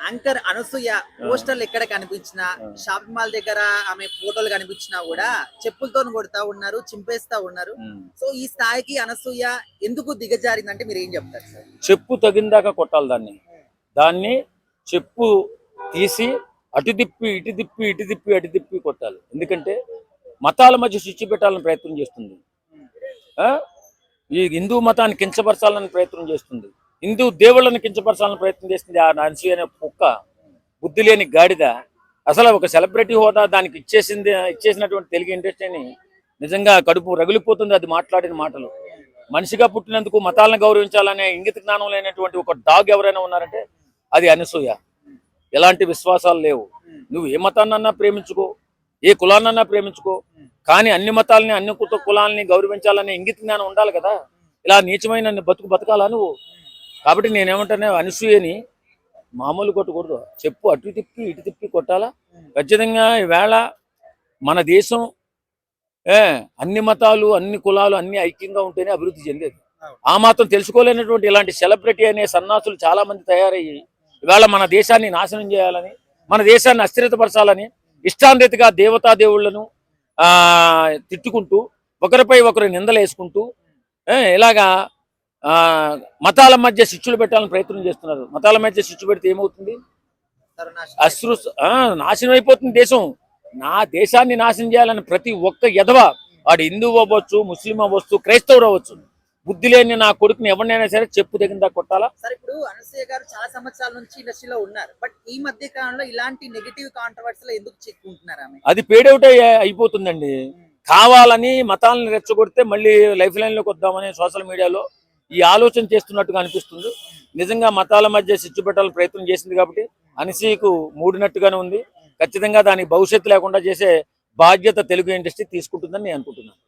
Anchor Anasuya పోస్టర్లు ఎక్కడ కనిపించినా షాపింగ్ మాల్ దగ్గర ఆమె ఫోటోలు కనిపించినా కూడా చెప్పులతో కొడతా ఉన్నారు, చింపేస్తా ఉన్నారు. సో ఈ స్థాయికి అనసూయ ఎందుకు దిగజారిందంటే మీరు ఏం చెప్తారు సార్? చెప్పు తగిందాకా కొట్టాలి దాన్ని చెప్పు తీసి అటు తిప్పి ఇటు తిప్పి ఇటు తిప్పి అటు తిప్పి కొట్టాలి. ఎందుకంటే మతాల మధ్య శిక్ష పెట్టాలని ప్రయత్నం చేస్తుంది. ఈ హిందూ మతాన్ని కించపరచాలని ప్రయత్నం చేస్తుంది, హిందూ దేవుళ్ళని కించపరచాలని ప్రయత్నం చేస్తుంది. ఆ అనసూయ అనే కుక్క, బుద్ధి లేని గాడిద. అసలు ఒక సెలబ్రిటీ హోదా దానికి ఇచ్చేసినటువంటి తెలుగు ఇండస్ట్రీని నిజంగా కడుపు రగిలిపోతుంది అది మాట్లాడిన మాటలు. మనిషిగా పుట్టినందుకు మతాలను గౌరవించాలనే ఇంగిత జ్ఞానం లేనటువంటి ఒక డాగ్ ఎవరైనా ఉన్నారంటే అది అనసూయ. ఎలాంటి విశ్వాసాలు లేవు. నువ్వు ఏ మతాన్నన్నా ప్రేమించుకో, ఏ కులాన్నన్నా ప్రేమించుకో, కానీ అన్ని మతాలని అన్ని కులాలని గౌరవించాలనే ఇంగిత జ్ఞానం ఉండాలి కదా. ఇలా నీచమైన బతకాలా నువ్వు? కాబట్టి నేనేమంటానే, అనసూయని మామూలు కొట్టకూడదు, చెప్పు అటు తిప్పి ఇటు తిప్పి కొట్టాలా. ఖచ్చితంగా ఈవేళ మన దేశం అన్ని మతాలు అన్ని కులాలు అన్ని ఐక్యంగా ఉంటేనే అభివృద్ధి చెందేది. ఆ మాత్రం తెలుసుకోలేనటువంటి ఇలాంటి సెలబ్రిటీ అనే సన్నాసులు చాలా మంది తయారయ్యి ఇవాళ మన దేశాన్ని నాశనం చేయాలని, మన దేశాన్ని అస్థిరతపరచాలని ఇష్టాంరీతిగా దేవతా దేవుళ్లను తిట్టుకుంటూ ఒకరిపై ఒకరు నిందలేసుకుంటూ ఇలాగా మతాల మధ్య శిక్షలు పెట్టాలని ప్రయత్నం చేస్తున్నారు. మతాల మధ్య శిక్షు పెడితే ఏమవుతుంది? నాశనం అయిపోతుంది దేశం. నా దేశాన్ని నాశనం చేయాలని ప్రతి ఒక్క ఎదవ, వాడు హిందువు అవ్వచ్చు, ముస్లిం అవ్వచ్చు, క్రైస్తవుడు అవ్వచ్చు, బుద్ధి లేని నా కొడుకుని ఎవరినైనా సరే చెప్పు తగిందా కొట్టాలా. సరే, ఇప్పుడు అనసూయ గారు చాలా సంవత్సరాల నుంచి ఇండస్ట్రీలో ఉన్నారు, బట్ ఈ మధ్య కాలంలో ఇలాంటి నెగిటివ్ కాంట్రవర్సీలు ఎందుకు చిక్కుంటున్నారు? అది పేడౌట్ అయిపోతుందండి. కావాలని మతాలను రెచ్చగొడితే మళ్ళీ లైఫ్ లైన్ లోకి వద్దామని సోషల్ మీడియాలో ఈ ఆలోచన చేస్తున్నట్టుగా అనిపిస్తుంది. నిజంగా మతాల మధ్య చిచ్చు పెట్టాలని ప్రయత్నం చేసింది కాబట్టి అనసూయకు మూడినట్టుగానే ఉంది. ఖచ్చితంగా దానికి భవిష్యత్తు లేకుండా చేసే బాధ్యత తెలుగు ఇండస్ట్రీ తీసుకుంటుందని నేను అనుకుంటున్నాను.